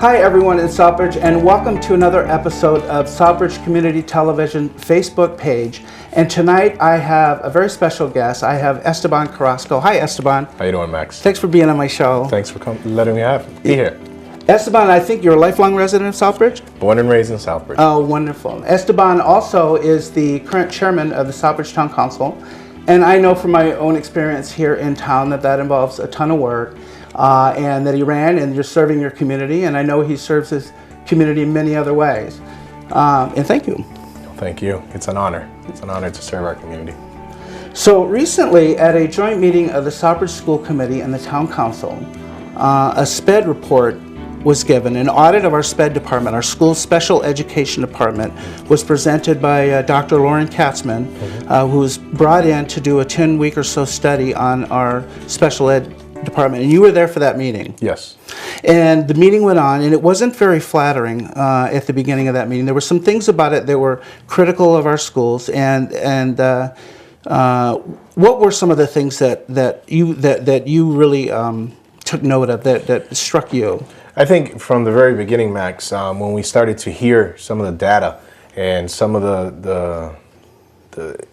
Hi everyone in Southbridge, and welcome to another episode of Southbridge Community Television Facebook page. And tonight I have a very special guest. I have Esteban Carrasco. Hi Esteban. How you doing, Max? Thanks for being on my show. Thanks for letting me be here. Esteban, I think you're a lifelong resident of Southbridge? Born and raised in Southbridge. Oh, wonderful. Esteban also is the current chairman of the Southbridge Town Council. And I know from my own experience here in town that involves a ton of work. And that he ran, and you're serving your community, and I know he serves his community in many other ways. And thank you. Thank you. It's an honor. It's an honor to serve our community. So recently, at a joint meeting of the Southbridge School Committee and the Town Council, a SPED report was given. An audit of our SPED department, our school special education department, was presented by Dr. Lauren Katzman, who was brought in to do a 10-week or so study on our special ed department, and you were there for that meeting. Yes. And the meeting went on, and it wasn't very flattering at the beginning of that meeting. There were some things about it that were critical of our schools, and what were some of the things that you really took note of that struck you? I think from the very beginning, Max, when we started to hear some of the data and some of the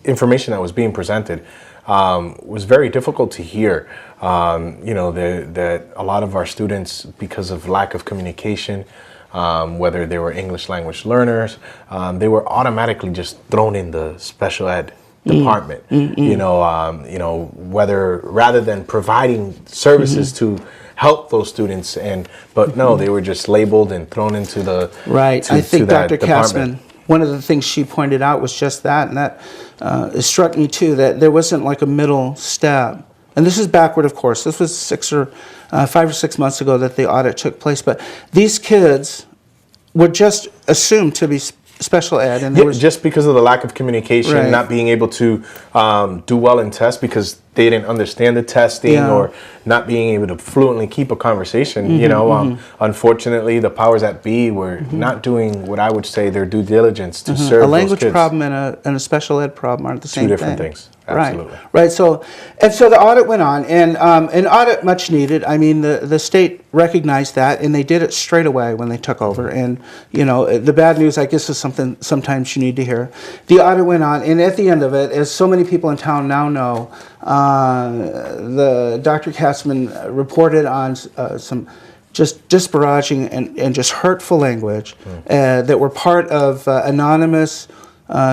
information that was being presented, was very difficult to hear. That a lot of our students, because of lack of communication, whether they were English language learners, they were automatically just thrown in the special ed department. Whether rather than providing services to help those students, but no, they were just labeled and thrown into the right. I think Dr. Katzman, one of the things she pointed out was just that, and that it struck me too, that there wasn't like a middle step. And this is backward, of course. This was 5 or 6 months ago that the audit took place. But these kids were just assumed to be special ed, and just because of the lack of communication, right. Not being able to do well in tests because they didn't understand the testing, or not being able to fluently keep a conversation. Unfortunately, the powers that be were not doing what I would say their due diligence to serve a language those kids. problem and a special ed problem aren't the same thing. Two different things. Absolutely. Right. So the audit went on, and an audit much needed. I mean, the state recognized that, and they did it straight away when they took over. And the bad news, I guess, is something sometimes you need to hear. The audit went on, and at the end of it, as so many people in town now know, the Dr. Katzman reported on some just disparaging and just hurtful language that were part of anonymous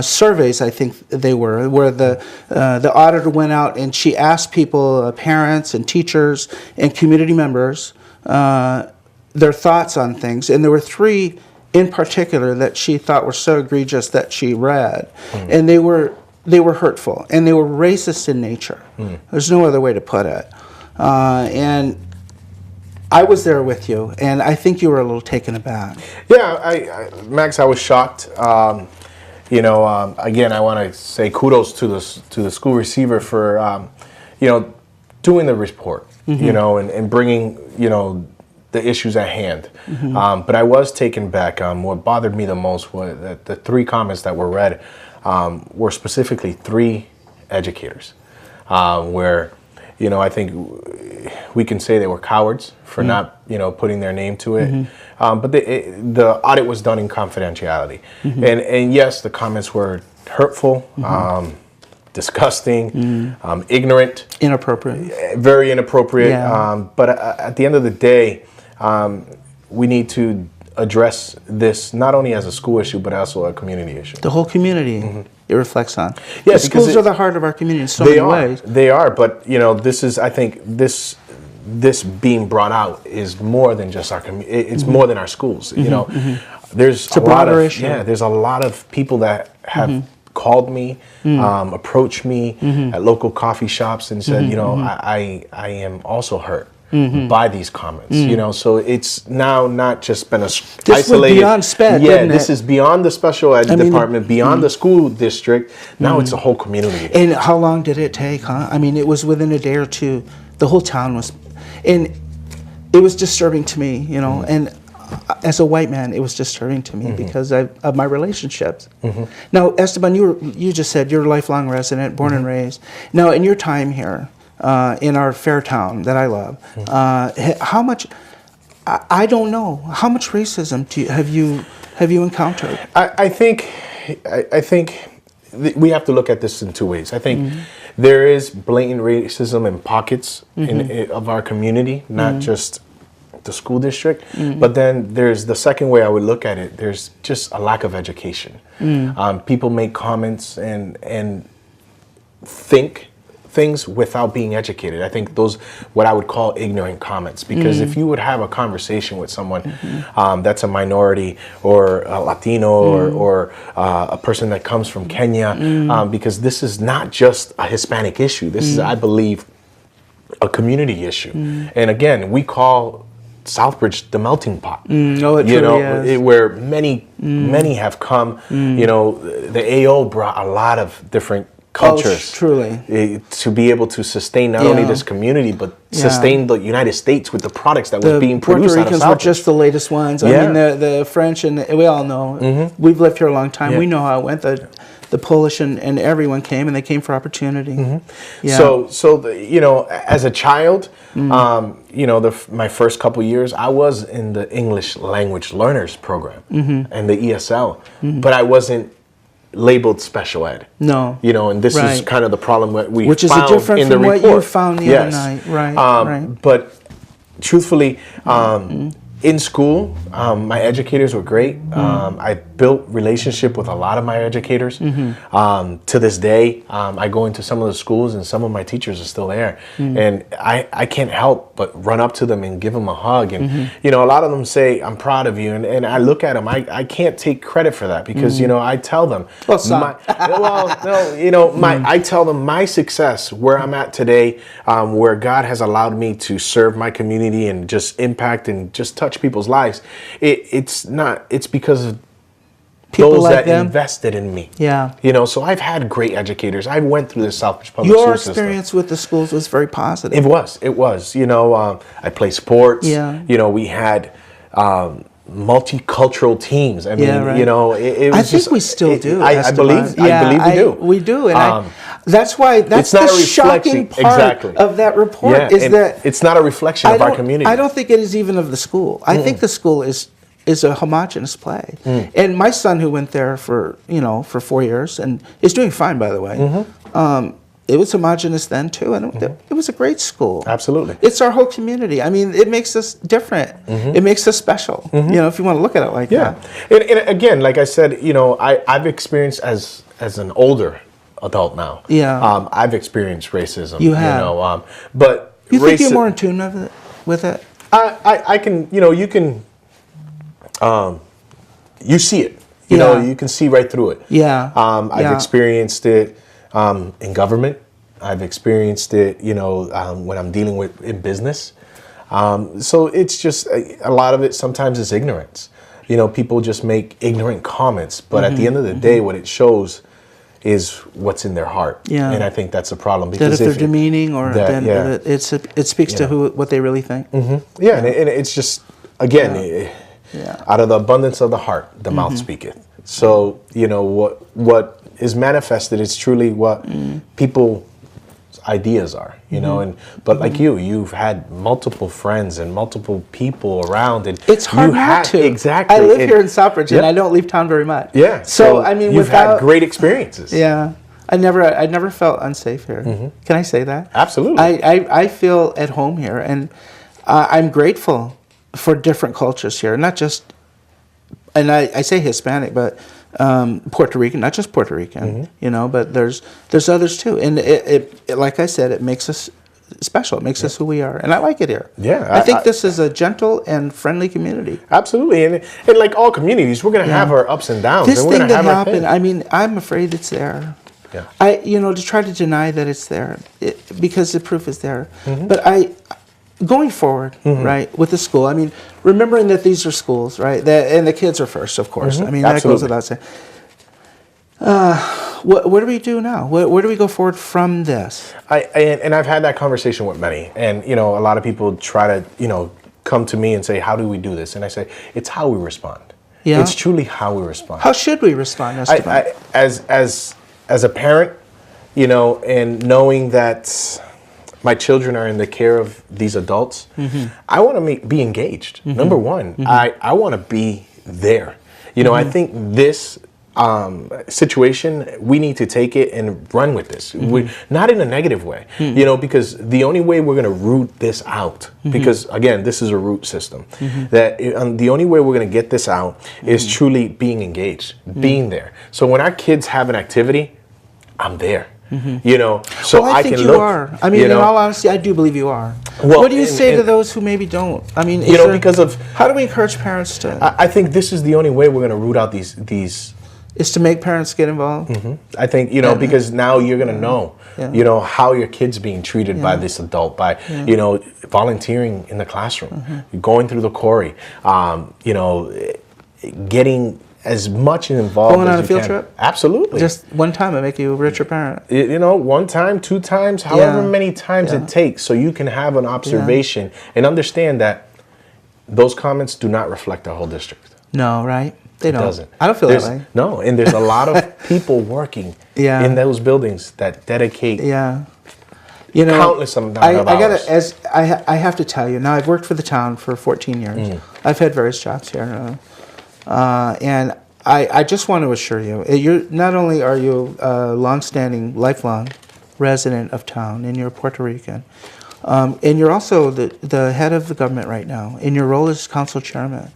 surveys, I think they were, where the auditor went out and she asked people, parents and teachers and community members, their thoughts on things. And there were 3 in particular that she thought were so egregious that she read. And they were hurtful, and they were racist in nature. There's no other way to put it. And I was there with you, and I think you were a little taken aback. Yeah, Max, I was shocked. Again, I want to say kudos to the school receiver for, doing the report, and bringing, the issues at hand. But I was taken back. What bothered me the most was that the 3 comments that were read were specifically 3 educators, where, I think we can say they were cowards for not, putting their name to it. But the audit was done in confidentiality. And yes, the comments were hurtful, disgusting, ignorant. Inappropriate. Very inappropriate. Yeah. But at the end of the day, we need to address this not only as a school issue, but also a community issue. The whole community it reflects on. Yeah, the schools are the heart of our community in so many ways. They are, but this is, I think, this being brought out is more than just our community. It's more than our schools. There's a broader issue. Yeah, there's a lot of people that have called me, approached me at local coffee shops and said, I am also hurt by these comments. So it's now not just been isolated. This was beyond SPED, didn't this it? is beyond the special ed department, beyond the school district. Now it's a whole community. And how long did it take, huh? I mean, it was within a day or two. The whole town was, and it was disturbing to me, and as a white man, it was disturbing to me because of my relationships. Now, Esteban, you just said you're a lifelong resident, born and raised. Now, in your time here, in our fair town that I love, how much I don't know. How much racism have you encountered? I think we have to look at this in two ways. I think there is blatant racism in pockets of our community, not just the school district. But then there's the second way I would look at it. There's just a lack of education. People make comments and think things without being educated. I think those what I would call ignorant comments, because if you would have a conversation with someone that's a minority or a Latino or a person that comes from Kenya, because this is not just a Hispanic issue. This is, I believe, a community issue. And again, we call Southbridge the melting pot. Oh, it truly is. Where many have come. You know, the AO brought a lot of different cultures, truly, to be able to sustain not only this community but sustain the United States with the products that was being produced. Puerto Ricans were just the latest ones. I mean, the French, and we all know. We've lived here a long time. We know how it went. The Polish and everyone came, and they came for opportunity. So you know, as a child, you know, my first couple years, I was in the English language learners program and the ESL, but I wasn't labeled special ed. No. You know, and this is kind of the problem that we Which found is different in the from report. what you found the other night. Right. But truthfully, in school, my educators were great. I built relationship with a lot of my educators. To this day, I go into some of the schools and some of my teachers are still there. And I can't help but run up to them and give them a hug. And, you know, a lot of them say, I'm proud of you. And I look at them, I can't take credit for that because, you know, I tell them, I tell them my success, where I'm at today, where God has allowed me to serve my community and just impact and just touch people's lives. It's because of people those like that them invested in me. Yeah. You know, so I've had great educators. I went through the Southbridge Public School system. Your experience with the schools was very positive. It was. You know, I played sports. Yeah. You know, we had multicultural teams. I mean, you know, it was I think we still do. I believe we do. We do. And that's the shocking part of that report is that it's not a reflection of our community. I don't think it is even of the school. I think the school is a homogenous play. And my son, who went there for 4 years and is doing fine, by the way, it was homogenous then too, and it was a great school. Absolutely. It's our whole community. I mean, it makes us different. It makes us special, you know, if you want to look at it like that. And again, like I said, you know, I've experienced as an older adult now. Yeah. I've experienced racism. You have. You know, but you think you're more in tune with it? I can, you know, you can, you see it. You know, you can see right through it. Yeah. I've experienced it in government. I've experienced it, you know, when I'm dealing with in business. So it's just a lot of it sometimes is ignorance. You know, people just make ignorant comments, but at the end of the day, what it shows is what's in their heart. Yeah. And I think that's a problem. Because that if they're demeaning or it speaks to what they really think. Yeah, and it's just, again, out of the abundance of the heart, the mouth speaketh. So, you know, what is manifested is truly what people's ideas are, you know, but like you've had multiple friends and multiple people around, and it's hard not to. Exactly. I live here in Southbridge, and I don't leave town very much. Yeah. So I mean, you've had great experiences. Yeah. I never felt unsafe here. Can I say that? Absolutely. I feel at home here, and I'm grateful for different cultures here, not just, and I say Hispanic, but Puerto Rican, not just Puerto Rican, you know, but there's others too, and it like I said, it makes us special. It makes us who we are, and I like it here. Yeah, I think this is a gentle and friendly community. Absolutely, and like all communities, we're going to have our ups and downs. This and thing that happened, I mean, I'm afraid it's there. Yeah. To try to deny that it's there, because the proof is there. But going forward, right, with the school, I mean, remembering that these are schools, right, and the kids are first, of course. I mean, that goes without saying. What do we do now? Where do we go forward from this? And I've had that conversation with many, and you know, a lot of people try to, you know, come to me and say, how do we do this? And I say, it's how we respond. Yeah. It's truly how we respond. How should we respond, as a parent, you know, and knowing that my children are in the care of these adults, I want to be engaged. Number one, I want to be there. You know, I think this situation, we need to take it and run with this. Not in a negative way, you know, because the only way we're going to root this out, because again, this is a root system, that the only way we're going to get this out is truly being engaged, being there. So when our kids have an activity, I'm there. You know, so well, I think can you look. are. I mean, in all honesty, I do believe you are. Well, what do you say to those who maybe don't? I mean, you know, because of how do we encourage parents to? I think this is the only way we're going to root out these. Is to make parents get involved. I think, you know, because now you're going to know, you know, how your kid's being treated by this adult, by, you know, volunteering in the classroom, going through the quarry, you know, getting as much involved going as on a you field can. trip. Absolutely. Just one time it make you a richer parent. You know, one time, two times, however many times it takes, so you can have an observation and understand that those comments do not reflect the whole district. No, right? They don't. Doesn't. I don't feel that way. No, and there's a lot of people working in those buildings that dedicate you know, countless amount of hours. I have to tell you, now I've worked for the town for 14 years. I've had various jobs here. And I just want to assure you, not only are you a long-standing, lifelong resident of town, and you're Puerto Rican, and you're also the head of the government right now, in your role as council chairman.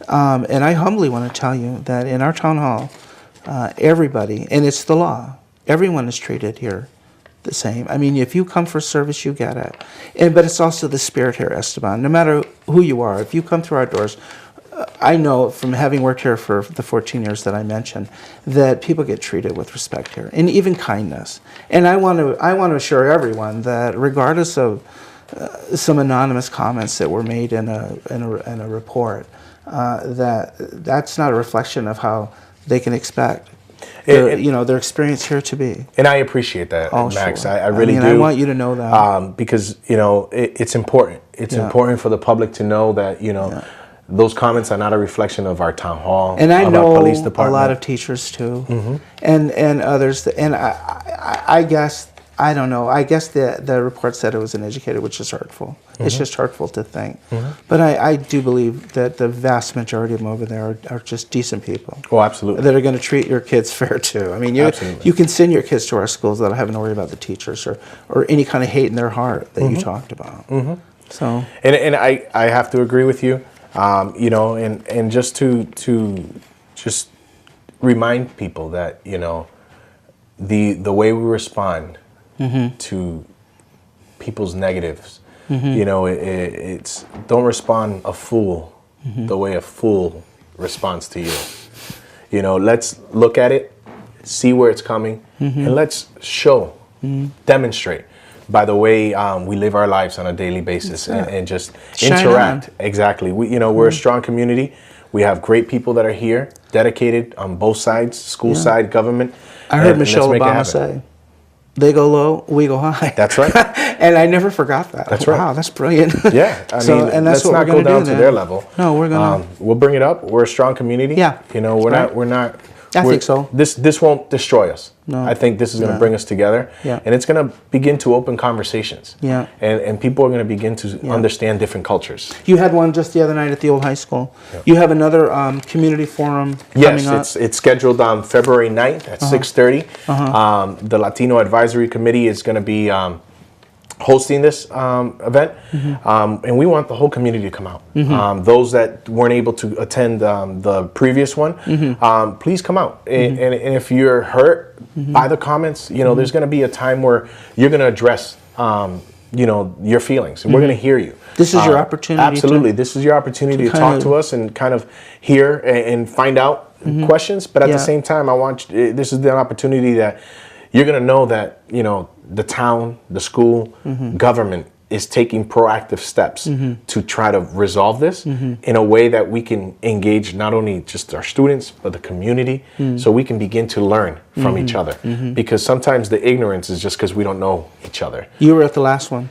And I humbly want to tell you that in our town hall, everybody, and it's the law, everyone is treated here the same. I mean, if you come for service, you get it. But it's also the spirit here, Esteban. No matter who you are, if you come through our doors, I know from having worked here for the 14 years that I mentioned that people get treated with respect here, and even kindness. And I want to assure everyone that regardless of some anonymous comments that were made in a report, that's not a reflection of how they can expect their experience here to be. And I appreciate that, Max. Sure. I really do. I want you to know that because you know it's important. It's important for the public to know that those comments are not a reflection of our town hall, and I of know our police department. A lot of teachers too, and others. And I guess I don't know. I guess the report said it was an educator, which is hurtful. It's just hurtful to think. But I do believe that the vast majority of them over there are just decent people. Oh, absolutely. That are going to treat your kids fair too. I mean, you can send your kids to our schools without having to worry about the teachers or any kind of hate in their heart that you talked about. So and I have to agree with you. You know, and just to just remind people that the way we respond to people's negatives, it's don't respond a fool the way a fool responds to you. You know, let's look at it, see where it's coming, and let's demonstrate by the way we live our lives on a daily basis and just interact. Exactly. We're a strong community. We have great people that are here, dedicated on both sides, school side, government. I heard Michelle Obama say, they go low, we go high. That's right. And I never forgot that. That's right. Wow, that's brilliant. Yeah. I mean, and that's let's not go down to their level. No, we're going to. We'll bring it up. We're a strong community. Yeah. We're not. I think so. This won't destroy us. No. I think this is going to bring us together. Yeah. And it's going to begin to open conversations. Yeah. And people are going to begin to understand different cultures. You had one just the other night at the old high school. Yeah. You have another community forum coming up. Yes, it's scheduled on February 9th at 6:30. The Latino Advisory Committee is going to be hosting this event, and we want the whole community to come out. Those that weren't able to attend the previous one, please come out. And if you're hurt by the comments, there's going to be a time where you're going to address, your feelings, and we're going to hear you. This is your opportunity. Absolutely, this is your opportunity to talk to us and kind of hear and find out questions. But at the same time, this is the opportunity that you're going to know that the town, the school, government is taking proactive steps to try to resolve this in a way that we can engage not only just our students, but the community, so we can begin to learn from each other. Because sometimes the ignorance is just because we don't know each other. You were at the last one.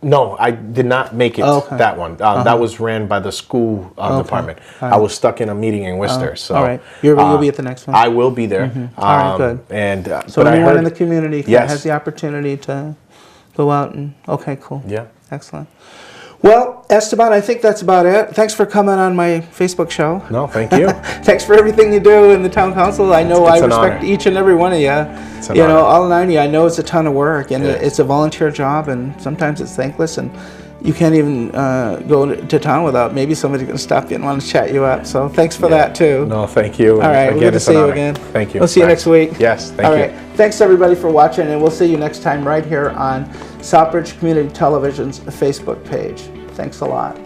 No, I did not make it that one. That was ran by the school department. Right. I was stuck in a meeting in Worcester. So all right, you'll be at the next one. I will be there. All right, good. And so anyone in the community has the opportunity to go out and, okay, cool. Yeah. Excellent. Well, Esteban, I think that's about it. Thanks for coming on my Facebook show. No, thank you. Thanks for everything you do in the town council. I know I It's an respect honor. each and every one of you. It's an You know, honor. all 90. I know it's a ton of work, and It is. it's a volunteer job, and sometimes it's thankless, and you can't even go to town without maybe somebody's going to stop you and want to chat you up. So thanks for that too. No, thank you. All right, we're good to it's an see you honor. again. Thank you. We'll see you Bye. next week. Yes, thank All you. right. Thanks everybody for watching, and we'll see you next time right here on Southbridge Community Television's Facebook page. Thanks a lot.